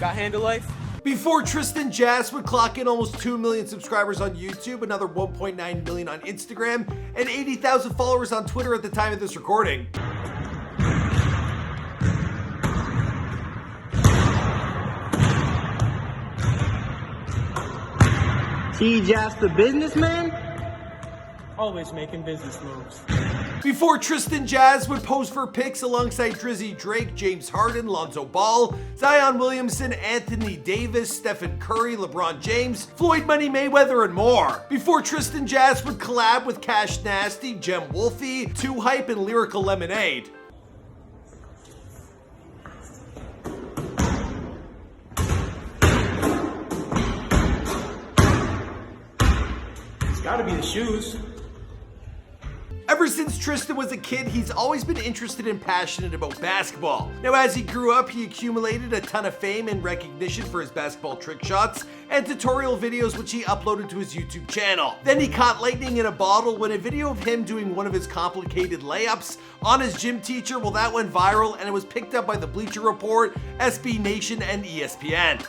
Got handle life? Before Tristan Jass would clock in almost 2 million subscribers on YouTube, another 1.9 million on Instagram, and 80,000 followers on Twitter at the time of this recording. T. Jass the businessman? Always making business moves. Before Tristan Jass would pose for pics alongside Drizzy Drake, James Harden, Lonzo Ball, Zion Williamson, Anthony Davis, Stephen Curry, LeBron James, Floyd Money Mayweather, and more. Before Tristan Jass would collab with Cash Nasty, Jem Wolfie, 2Hype, and Lyrical Lemonade. It's gotta be the shoes. Ever since Tristan was a kid, he's always been interested and passionate about basketball. Now, as he grew up, he accumulated a ton of fame and recognition for his basketball trick shots and tutorial videos which he uploaded to his YouTube channel. Then he caught lightning in a bottle when a video of him doing one of his complicated layups on his gym teacher, well, that went viral and it was picked up by the Bleacher Report, SB Nation, and ESPN.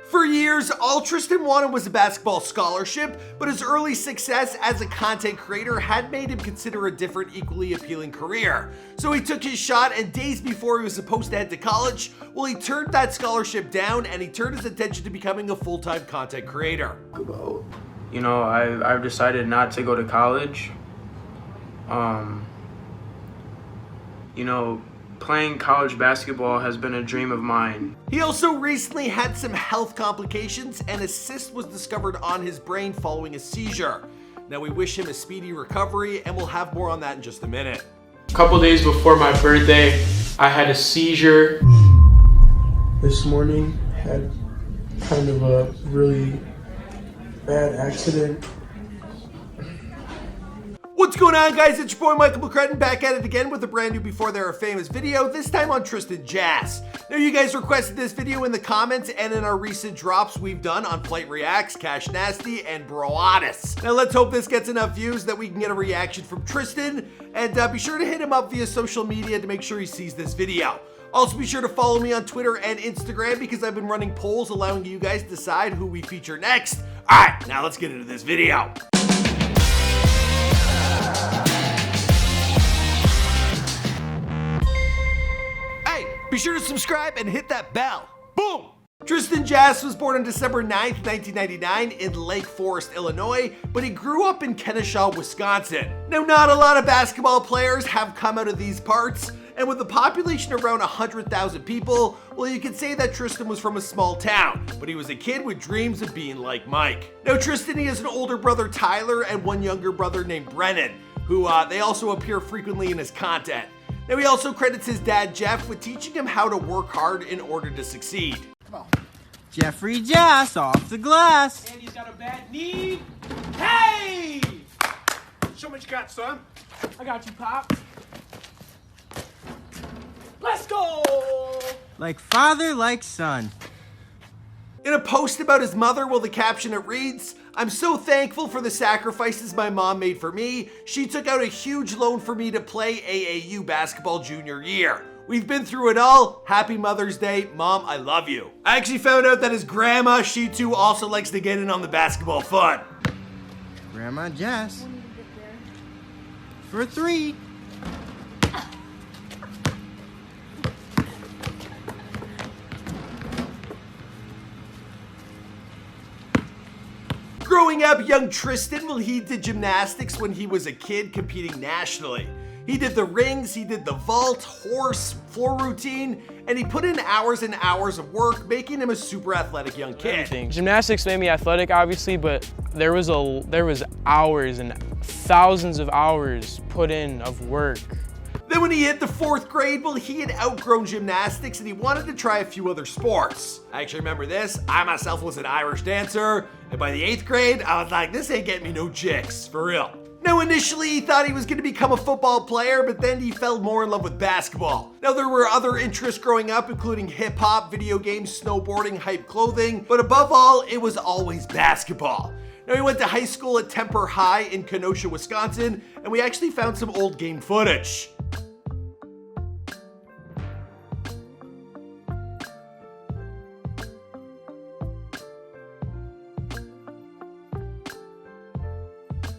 For years, all Tristan wanted was a basketball scholarship, but his early success as a content creator had made him consider a different, equally appealing career. So he took his shot, and days before he was supposed to head to college, well, he turned that scholarship down and he turned his attention to becoming a full-time content creator. You know, I've decided not to go to college. You know, playing college basketball has been a dream of mine. He also recently had some health complications, and a cyst was discovered on his brain following a seizure. Now, we wish him a speedy recovery, and we'll have more on that in just a minute. A couple days before my birthday, I had a seizure. This morning, had kind of a really bad accident. What's going on, guys? It's your boy Michael McCrudden back at it again with a brand new Before They Were Famous video, this time on Tristan Jass. Now, you guys requested this video in the comments and in our recent drops we've done on Flight Reacts, Cash Nasty, and Broadus. Now, let's hope this gets enough views that we can get a reaction from Tristan, and be sure to hit him up via social media to make sure he sees this video. Also, be sure to follow me on Twitter and Instagram because I've been running polls allowing you guys to decide who we feature next. All right, now let's get into this video. Be sure to subscribe and hit that bell. Boom! Tristan Jass was born on December 9th, 1999 in Lake Forest, Illinois, but he grew up in Kennesaw, Wisconsin. Now, not a lot of basketball players have come out of these parts, and with a population around 100,000 people, well, you could say that Tristan was from a small town, but he was a kid with dreams of being like Mike. Now, Tristan, he has an older brother, Tyler, and one younger brother named Brennan, who they also appear frequently in his content. Now, he also credits his dad, Jeff, with teaching him how to work hard in order to succeed. Come on. Jeffrey Jass off the glass. And he's got a bad knee. Hey! Show me what you got, son. I got you, Pop. Let's go! Like father, like son. In a post about his mother, well, the caption it reads, "I'm so thankful for the sacrifices my mom made for me. She took out a huge loan for me to play AAU basketball junior year. We've been through it all. Happy Mother's Day. Mom, I love you." I actually found out that his grandma, she too also likes to get in on the basketball fun. Grandma Jass. For 3. Growing up, young Tristan, well, he did gymnastics when he was a kid competing nationally. He did the rings, he did the vault, horse, floor routine, and he put in hours and hours of work, making him a super athletic young kid. Gymnastics made me athletic, obviously, but there was hours and thousands of hours put in of work. Then when he hit the 4th grade, well, he had outgrown gymnastics and he wanted to try a few other sports. I actually remember this. I myself was an Irish dancer, and by the 8th grade, I was like, this ain't getting me no chicks, for real. Now, initially, he thought he was going to become a football player, but then he fell more in love with basketball. Now, there were other interests growing up, including hip-hop, video games, snowboarding, hype clothing, but above all, it was always basketball. Now, he went to high school at Temper High in Kenosha, Wisconsin, and we actually found some old game footage.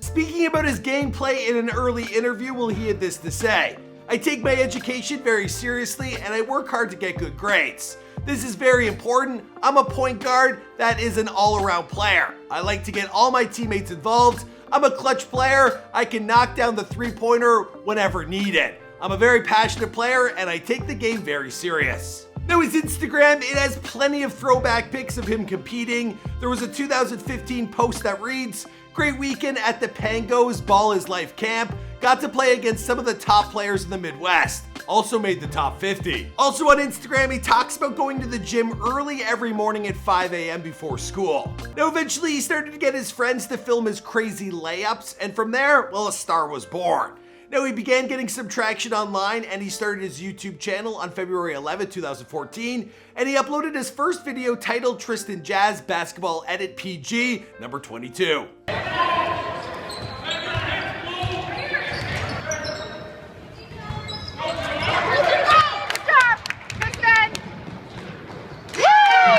Speaking about his gameplay in an early interview, well, he had this to say: "I take my education very seriously and I work hard to get good grades. This is very important. I'm a point guard that is an all-around player. I like to get all my teammates involved. I'm a clutch player. I can knock down the three-pointer whenever needed. I'm a very passionate player and I take the game very serious." Now, his Instagram, it has plenty of throwback pics of him competing. There was a 2015 post that reads, "Great weekend at the Pangos Ball is Life camp. Got to play against some of the top players in the Midwest. Also made the top 50. Also on Instagram, he talks about going to the gym early every morning at 5 a.m. before school. Now, eventually he started to get his friends to film his crazy layups, and from there, well, a star was born. Now, he began getting some traction online, and he started his YouTube channel on February 11, 2014, and he uploaded his first video titled Tristan Jass Basketball Edit PG number 22.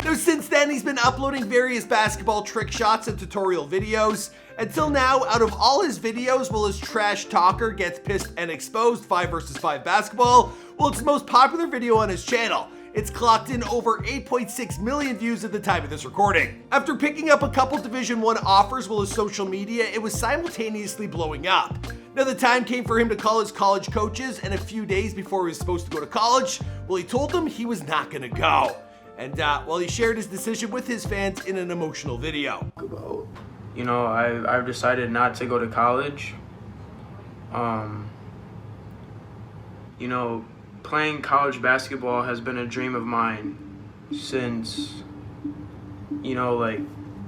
Now, since then, he's been uploading various basketball trick shots and tutorial videos. Until now, out of all his videos, well, his trash talker gets pissed and exposed 5 vs 5 basketball, well, it's the most popular video on his channel. It's clocked in over 8.6 million views at the time of this recording. After picking up a couple Division I offers, well, his social media, it was simultaneously blowing up. Now, the time came for him to call his college coaches, and a few days before he was supposed to go to college, well, he told them he was not gonna go. And well, he shared his decision with his fans in an emotional video. You know, I've decided not to go to college. You know, playing college basketball has been a dream of mine since, you know, like,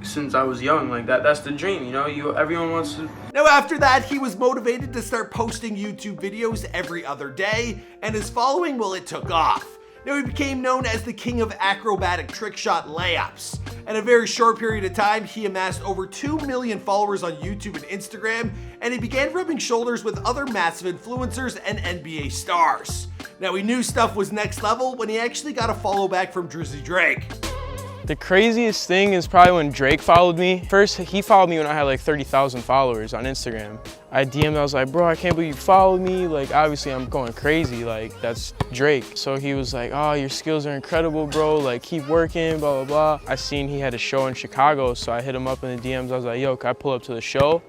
since I was young. Like, that's the dream, you know? Everyone wants to. Now, after that, he was motivated to start posting YouTube videos every other day, and his following, well, it took off. Now, he became known as the king of acrobatic trick shot layups. In a very short period of time, he amassed over 2 million followers on YouTube and Instagram, and he began rubbing shoulders with other massive influencers and NBA stars. Now, he knew stuff was next level when he actually got a follow back from Drizzy Drake. The craziest thing is probably when Drake followed me. First, he followed me when I had like 30,000 followers on Instagram. I DM'd, I was like, bro, I can't believe you followed me. Like, obviously I'm going crazy, like, that's Drake. So he was like, oh, your skills are incredible, bro. Like, keep working, blah, blah, blah. I seen he had a show in Chicago, so I hit him up in the DMs. I was like, yo, can I pull up to the show?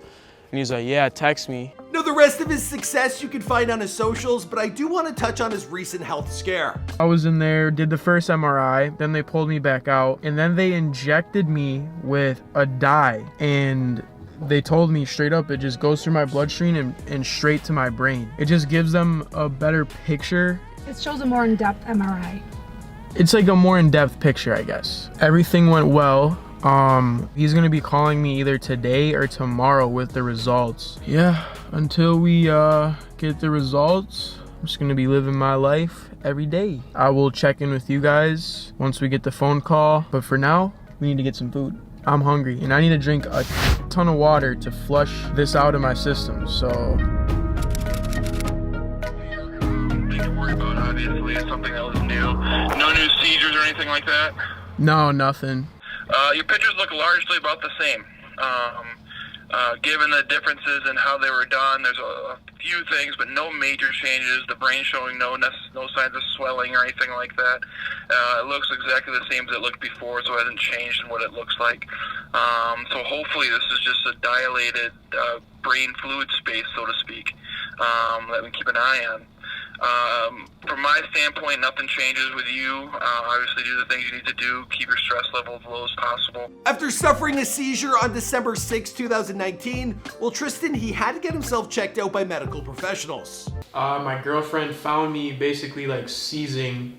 And he's like, yeah, text me. Now, the rest of his success you can find on his socials, but I do want to touch on his recent health scare. I was in there, did the first MRI, then they pulled me back out, and then they injected me with a dye. And they told me straight up, it just goes through my bloodstream and straight to my brain. It just gives them a better picture. It shows a more in-depth MRI. It's like a more in-depth picture, I guess. Everything went well. He's gonna be calling me either today or tomorrow with the results. Yeah, until we get the results, I'm just gonna be living my life every day. I will check in with you guys once we get the phone call, but for now, we need to get some food. I'm hungry and I need to drink a ton of water to flush this out of my system, so. Obviously, it's something that was new. No new seizures or anything like that? No, nothing. Your pictures look largely about the same. Given the differences in how they were done, there's a few things, but no major changes. The brain showing no signs of swelling or anything like that. It looks exactly the same as it looked before, so it hasn't changed in what it looks like. So hopefully this is just a dilated brain fluid space, so to speak, that we keep an eye on. From my standpoint, nothing changes with you. Obviously, do the things you need to do. Keep your stress level as low as possible. After suffering a seizure on December 6, 2019, well, Tristan, he had to get himself checked out by medical professionals. My girlfriend found me basically like seizing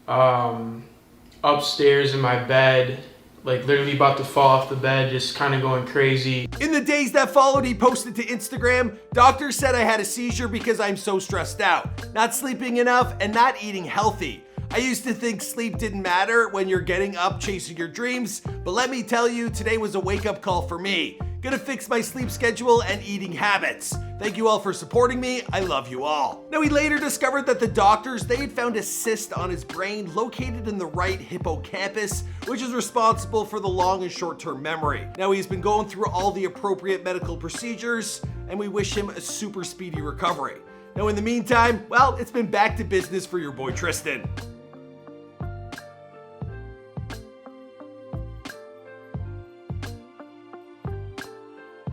upstairs in my bed, like literally about to fall off the bed, just kind of going crazy. In the days that followed, he posted to Instagram, "Doctors said I had a seizure because I'm so stressed out, not sleeping enough, and not eating healthy. I used to think sleep didn't matter when you're getting up chasing your dreams, but let me tell you, today was a wake-up call for me. Gonna fix my sleep schedule and eating habits. Thank you all for supporting me. I love you all." Now, he later discovered that the doctors, they had found a cyst on his brain located in the right hippocampus, which is responsible for the long and short-term memory. Now, he's been going through all the appropriate medical procedures, and we wish him a super speedy recovery. Now, in the meantime, well, it's been back to business for your boy Tristan.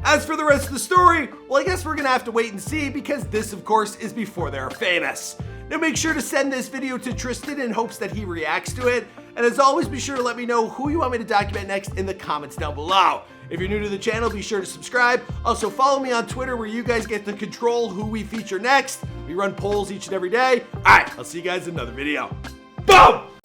As for the rest of the story, well, I guess we're gonna have to wait and see, because this, of course, is Before They're Famous. Now, make sure to send this video to Tristan in hopes that he reacts to it. And as always, be sure to let me know who you want me to document next in the comments down below. If you're new to the channel, be sure to subscribe. Also, follow me on Twitter, where you guys get to control who we feature next. We run polls each and every day. All right, I'll see you guys in another video. Boom!